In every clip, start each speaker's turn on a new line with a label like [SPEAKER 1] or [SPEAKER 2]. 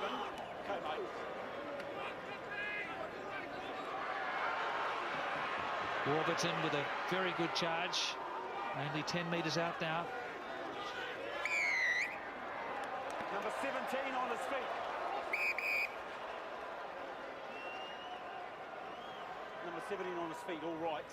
[SPEAKER 1] 7. Okay, mate.
[SPEAKER 2] Warburton with a very good charge. Only 10 metres out now.
[SPEAKER 1] Number 17 on his feet. Number 17 on his feet, all right.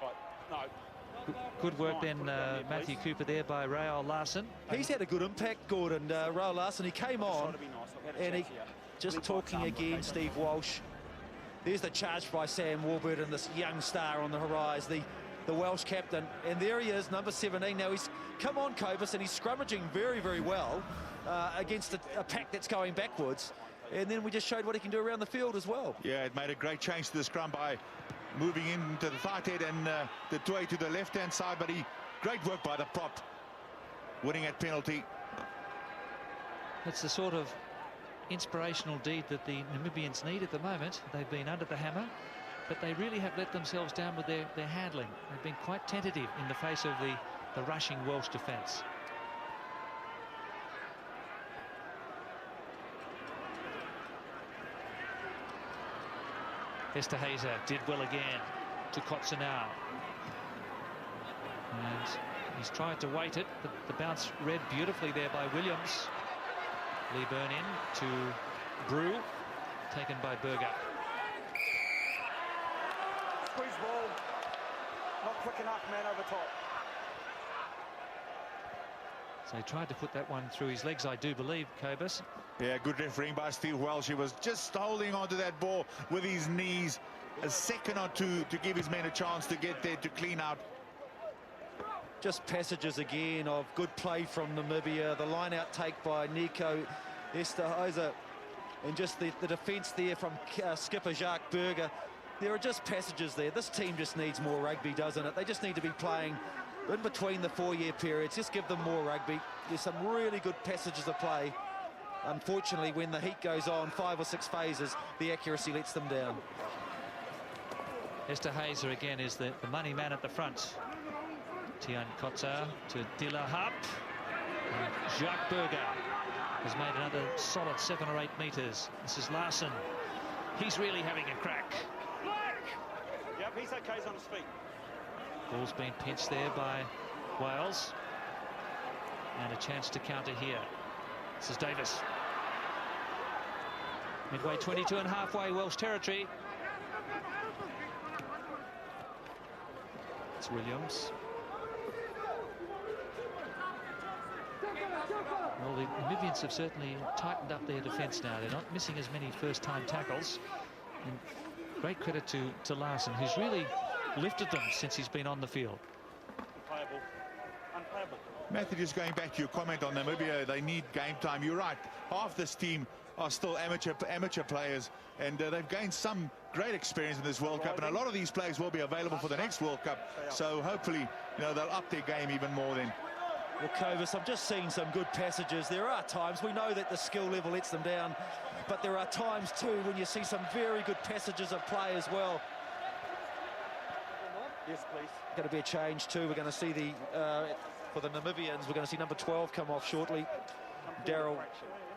[SPEAKER 1] Right, no.
[SPEAKER 2] Good work then, Matthew Cooper there by Raoul Larson.
[SPEAKER 3] He's had a good impact, Gordon. Raoul Larson, he came on, and he just talking again, Steve Walsh. There's the charge by Sam Warburton, this young star on the horizon, the Welsh captain. And there he is, number 17. Now he's come on, Cobus, and he's scrummaging very, very well against a pack that's going backwards. And then we just showed what he can do around the field as well.
[SPEAKER 4] Yeah, it made a great change to the scrum by moving into the tight head and the tway to the left-hand side. But great work by the prop, winning at penalty.
[SPEAKER 2] It's the sort of inspirational deed that the Namibians need at the moment. They've been under the hammer, but they really have let themselves down with their handling. They've been quite tentative in the face of the rushing Welsh defence. Esterhazy did well again to Kotze now. And he's tried to weight it. The bounce read beautifully there by Williams. Lee Byrne in to Brew, taken by Berger.
[SPEAKER 1] Squeeze ball. Not quick enough, man over top.
[SPEAKER 2] So he tried to put that one through his legs, I do believe, Cobus.
[SPEAKER 4] Yeah, good refereeing by Steve Welsh. He was just holding onto that ball with his knees a second or two to give his men a chance to get there to clean out.
[SPEAKER 3] Just passages again of good play from Namibia. The line-out take by Nico Esterhazy. And just the defence there from skipper Jacques Berger. There are just passages there. This team just needs more rugby, doesn't it? They just need to be playing in between the 4-year periods. Just give them more rugby. There's some really good passages of play. Unfortunately, when the heat goes on, 5 or 6 phases, the accuracy lets them down.
[SPEAKER 2] Esterhazy again is the money man at the front. Tian Kotze to De La Harpe. And Jacques Berger has made another solid 7 or 8 metres. This is Larson. He's really having a crack.
[SPEAKER 1] Yep, he's okay, he's on his feet.
[SPEAKER 2] Ball's been pinched there by Wales. And a chance to counter here. This is Davis. Midway 22 and halfway Welsh territory. It's Williams. Well, the Namibians have certainly tightened up their defence now. They're not missing as many first-time tackles. And great credit to Larson, who's really lifted them since he's been on the field.
[SPEAKER 1] Unplayable. Unplayable.
[SPEAKER 4] Matthew, just going back to your comment on Namibia, they need game time. You're right. Half this team are still amateur players, and they've gained some great experience in this World Cup, and a lot of these players will be available for the next World Cup. So hopefully, they'll up their game even more then.
[SPEAKER 3] Well, Cobus, I've just seen some good passages. There are times, we know that the skill level lets them down, but there are times too when you see some very good passages of play as well.
[SPEAKER 1] Yes, please.
[SPEAKER 3] Going to be a change too. We're going to see for the Namibians, we're going to see number 12 come off shortly. Daryl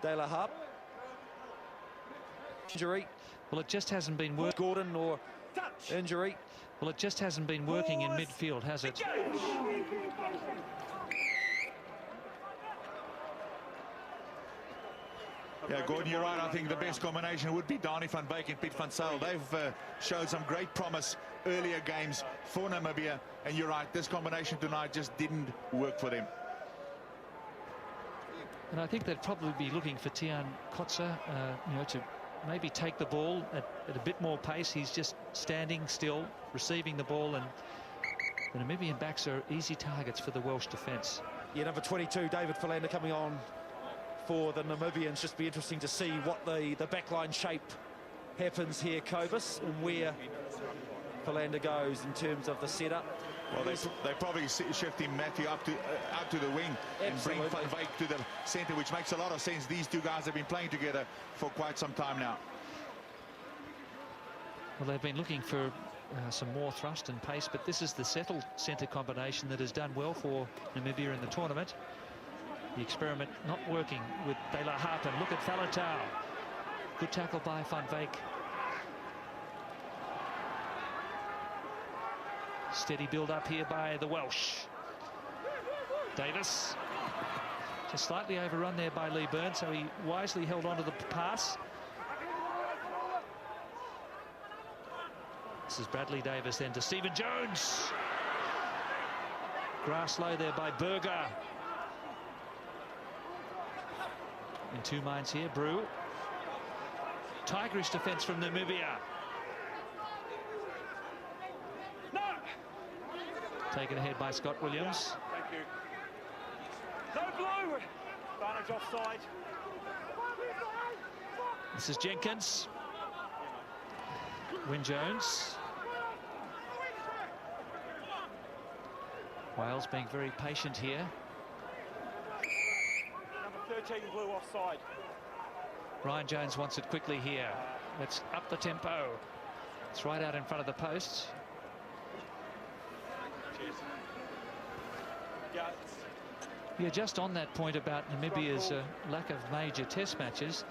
[SPEAKER 3] De La Harpe. Injury.
[SPEAKER 2] Well, it just hasn't been working.
[SPEAKER 3] Gordon or injury.
[SPEAKER 2] Well, it just hasn't been working in midfield, has it?
[SPEAKER 4] Yeah, Gordon, you're right. I think the best combination would be Dani van Beek and Piet van Zyl. They've showed some great promise earlier games for Namibia, and you're right, this combination tonight just didn't work for them.
[SPEAKER 2] And I think they'd probably be looking for Tian Kotze, to maybe take the ball at a bit more pace. He's just standing still, receiving the ball, and the Namibian backs are easy targets for the Welsh defence.
[SPEAKER 3] Yeah, number 22, David Philander, coming on for the Namibians. Just be interesting to see what the backline shape happens here, Cobus, and where Philander goes in terms of the setup.
[SPEAKER 4] Well, they probably shift him, Matthew, out to the wing. Absolutely. And bring Van Beek to the centre, which makes a lot of sense. These two guys have been playing together for quite some time now.
[SPEAKER 2] Well, they've been looking for some more thrust and pace, but this is the settled centre combination that has done well for Namibia in the tournament. The experiment not working with De La Harpen. Look at Falatau. Good tackle by Van Wyk. Steady build up here by the Welsh. Davis. Just slightly overrun there by Lee Byrne, so he wisely held on to the pass. This is Bradley Davis then to Stephen Jones. Grass low there by Berger. In two minds here, Brew. Tigerish defence from Namibia.
[SPEAKER 1] No.
[SPEAKER 2] Taken ahead by Scott Williams.
[SPEAKER 1] Thank you. No blue. Advantage offside.
[SPEAKER 2] This is Jenkins. Wyn Jones. Wales being very patient here.
[SPEAKER 1] Number 13 blue offside.
[SPEAKER 2] Ryan Jones wants it quickly here. Let's up the tempo. It's right out in front of the posts.
[SPEAKER 1] Cheers. Yeah.
[SPEAKER 2] Yeah, just on that point about Namibia's lack of major test matches.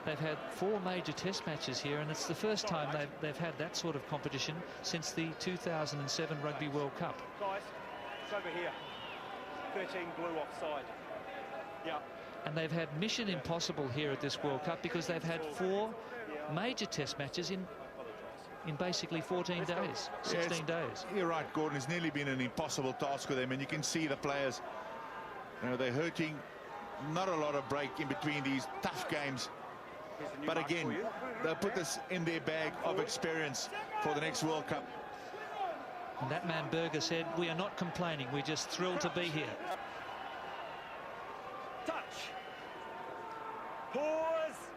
[SPEAKER 2] They've had 4 major test matches here, and it's the first time they've had that sort of competition since the 2007 Rugby World Cup.
[SPEAKER 1] Guys, it's over here. 13 blue offside. Yeah.
[SPEAKER 2] And they've had mission impossible here at this World Cup because they've had 4 major test matches in basically 14 days, 16 days.
[SPEAKER 4] You're right, Gordon. It's nearly been an impossible task for them, and you can see the players, you know, they're hurting. Not a lot of break in between these tough games. But again, they'll put this in their bag of experience for the next World Cup.
[SPEAKER 2] And that man Berger said, "We are not complaining, we're just thrilled to be here."
[SPEAKER 1] Touch. Pause.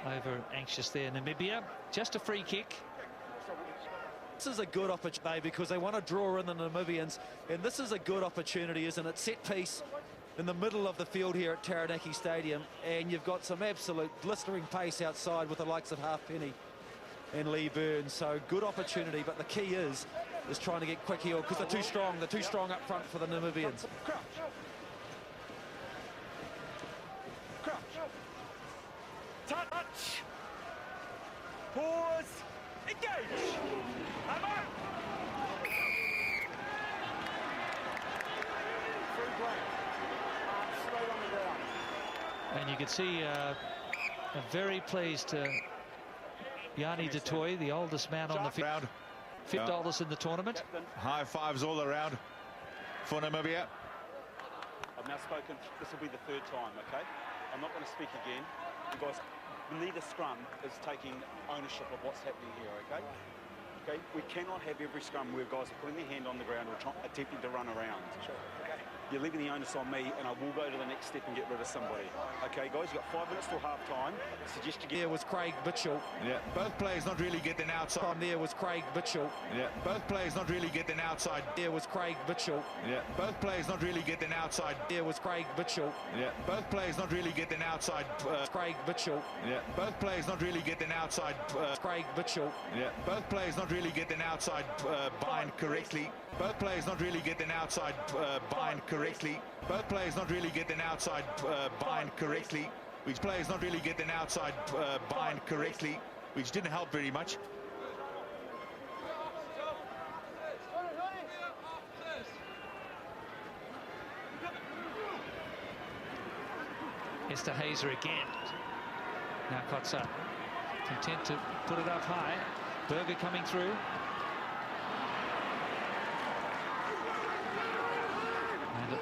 [SPEAKER 2] Over anxious there, Namibia. Just a free kick.
[SPEAKER 3] This is a good opportunity because they want to draw in the Namibians, and this is a good opportunity, isn't it? Set piece in the middle of the field here at Taranaki Stadium, and you've got some absolute blistering pace outside with the likes of Halfpenny and Lee Byrne. So good opportunity, but the key is trying to get quick heel because they're too strong. They're too strong up front for the Namibians.
[SPEAKER 1] Crouch. Crouch. Touch. Pause. Engage. Hammer. Free break. Straight on the ground.
[SPEAKER 2] And you can see a very pleased Yanni de Toy, the oldest man on the field, fifth oldest in the tournament.
[SPEAKER 4] High fives all around for Namibia.
[SPEAKER 1] I've now spoken. This will be the 3rd time, okay? I'm not going to speak again. You guys, neither scrum is taking ownership of what's happening here, okay? Okay, we cannot have every scrum where guys are putting their hand on the ground or attempting to run around. Sure. Okay. You're leaving the onus on me, and I will go to the next step and get rid of somebody. Okay, guys, you've got 5 minutes till half-time. Suggest you get...
[SPEAKER 3] There was Craig Mitchell.
[SPEAKER 4] Yeah, both players not really getting outside.
[SPEAKER 3] Time there was Craig Mitchell.
[SPEAKER 4] Yeah, both players not really getting outside.
[SPEAKER 3] There was Craig Mitchell.
[SPEAKER 4] Yeah, both players not really getting outside.
[SPEAKER 3] There was Craig Mitchell.
[SPEAKER 4] Yeah, both players not really getting outside.
[SPEAKER 3] Craig Mitchell.
[SPEAKER 4] Yeah, both players not really getting outside.
[SPEAKER 3] Craig Mitchell.
[SPEAKER 4] Yeah, both players not really getting outside bind correctly. Both players not really getting outside bind correctly. Both players not really getting outside bind correctly. Which players not really getting outside bind correctly, which didn't help very much.
[SPEAKER 2] Esther Hazer again. Now Kotza content to put it up high. Berger coming through. And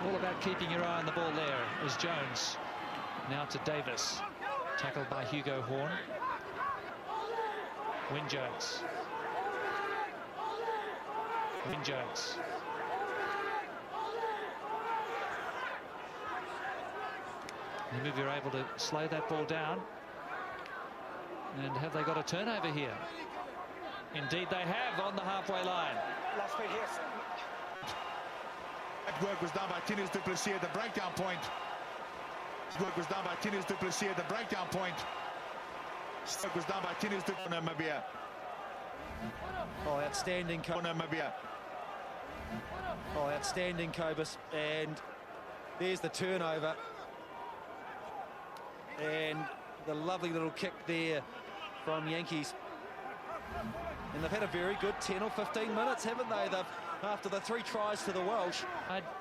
[SPEAKER 2] all about keeping your eye on the ball there is Jones. Now to Davis. Tackled by Hugo Horn. Wyn Jones. Wyn Jones. Namibia are able to slow that ball down. And have they got a turnover here? Indeed they have on the halfway line.
[SPEAKER 1] Last feet here.
[SPEAKER 4] That work was done by Tinus du Plessis at the breakdown point. Work was done by Tinus du Plessis at the breakdown point. Work was done by Tinus du Plessis. Namibia.
[SPEAKER 3] Oh, outstanding.
[SPEAKER 4] Namibia.
[SPEAKER 3] Oh, Outstanding, Cobus. And there's the turnover. And the lovely little kick there from Yankees. And they've had a very good 10 or 15 minutes, haven't they? After the 3 tries to the Welsh.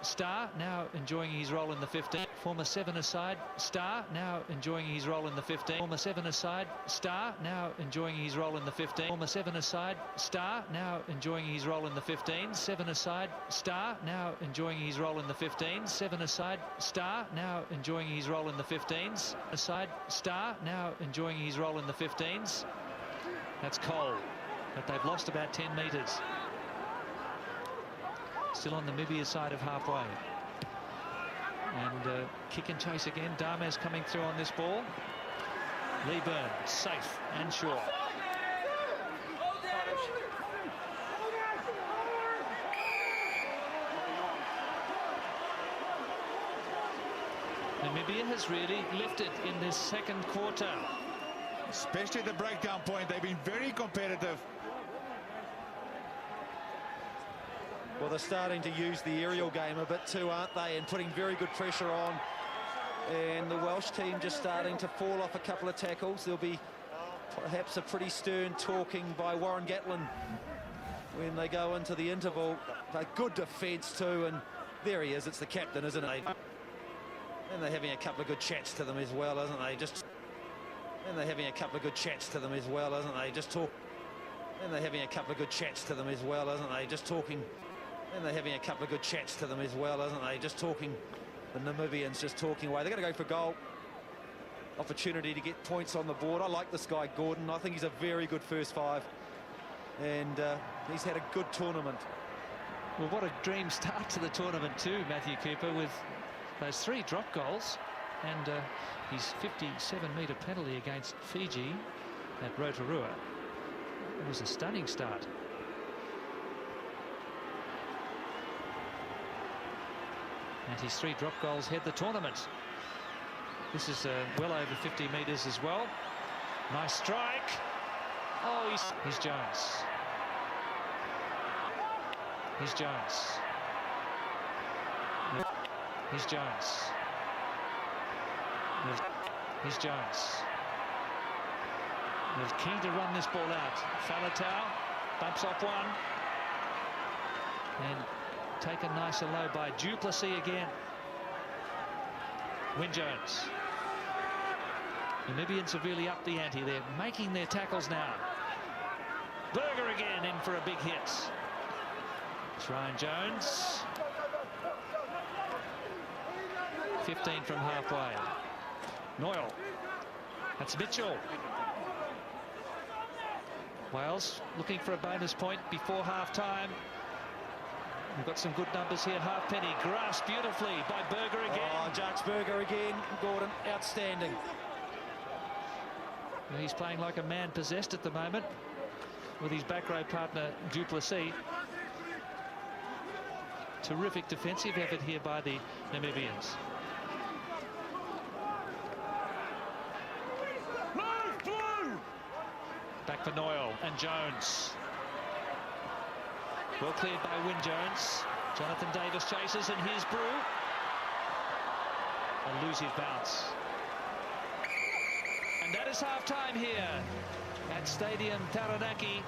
[SPEAKER 2] Starr now enjoying his role in the 15. Former 7 aside. Starr now enjoying his role in the 15. Former 7 aside. Starr now enjoying his role in the 15. Former 7 aside. Starr now enjoying his role in the 15. 7 aside. Starr now enjoying his role in the 15. 7 aside. Starr now enjoying his role in the 15s. Aside. Starr now enjoying his role in the 15s. That's Cole. But they've lost about 10 metres. Still on Namibia's side of halfway. And kick and chase again. Dames coming through on this ball. Lee Byrne, safe and sure. Namibia has really lifted in this second quarter.
[SPEAKER 4] Especially at the breakdown point, they've been very competitive.
[SPEAKER 3] Well, they're starting to use the aerial game a bit too, aren't they? And putting very good pressure on. And the Welsh team just starting to fall off a couple of tackles. There'll be perhaps a pretty stern talking by Warren Gatlin when they go into the interval. A good defence too, and there he is. It's the captain, isn't it? And they're having a couple of good chats to them as well, isn't they? And they're having a couple of good chats to them as well, isn't they? And they're having a couple of good chats to them as well, isn't they? And they're having a couple of good chats to them as well, isn't they? Just talking, the Namibians just talking away. They're going to go for goal. Opportunity to get points on the board. I like this guy, Gordon. I think he's a very good first 5. And he's had a good tournament.
[SPEAKER 2] Well, what a dream start to the tournament too, Matthew Cooper, with those 3 drop goals and his 57-metre penalty against Fiji at Rotorua. It was a stunning start. And his 3 drop goals head the tournament. This is well over 50 metres as well. Nice strike. Oh, he's Jones. He's Jones. He's Jones. He's Jones. They're keen to run this ball out. Falatau bumps off one. And taken nice and low by Duplessis again. Wyn Jones. Namibians have really upped the ante. They're making their tackles now. Berger again in for a big hit. It's Ryan Jones. 15 from halfway. Noyle. That's Mitchell. Wales looking for a bonus point before half-time. We've got some good numbers here. Halfpenny grasped beautifully by Berger again.
[SPEAKER 3] Oh, Jacques Berger again, Gordon. Outstanding.
[SPEAKER 2] Well, he's playing like a man possessed at the moment with his back row partner Duplessis. Terrific defensive effort here by the Namibians. Back for Noyle and Jones. Well cleared by Wyn Jones. Jonathan Davis chases, and here's Brew. A elusive bounce. And that is half-time here at Stadium Taranaki.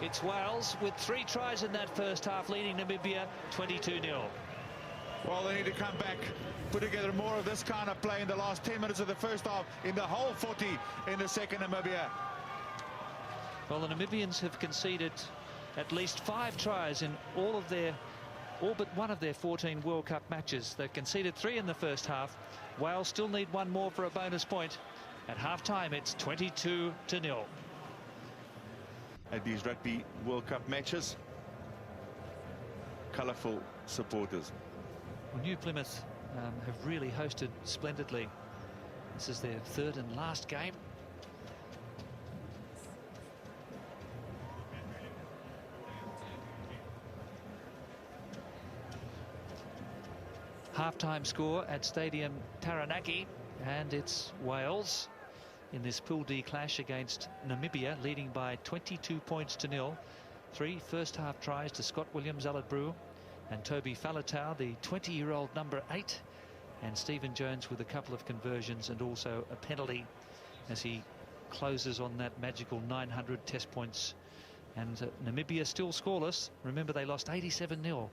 [SPEAKER 2] It's Wales with 3 tries in that first half, leading Namibia 22-0.
[SPEAKER 4] Well, they need to come back, put together more of this kind of play in the last 10 minutes of the first half, in the whole 40 in the second, Namibia.
[SPEAKER 2] Well, the Namibians have conceded at least 5 tries in all but one of their 14 World Cup matches. They've conceded 3 in the first half. Wales still need 1 more for a bonus point. At half-time, it's 22-0.
[SPEAKER 4] At these Rugby World Cup matches, colourful supporters.
[SPEAKER 2] Well, New Plymouth have really hosted splendidly. This is their 3rd and last game. Half-time score at Stadium Taranaki, and it's Wales in this Pool D clash against Namibia, leading by 22 points to 0. 3 first-half tries to Scott Williams, Aled Brew, and Toby Faletau, the 20-year-old number 8, and Stephen Jones with a couple of conversions and also a penalty as he closes on that magical 900 test points. And Namibia still scoreless. Remember, they lost 87-0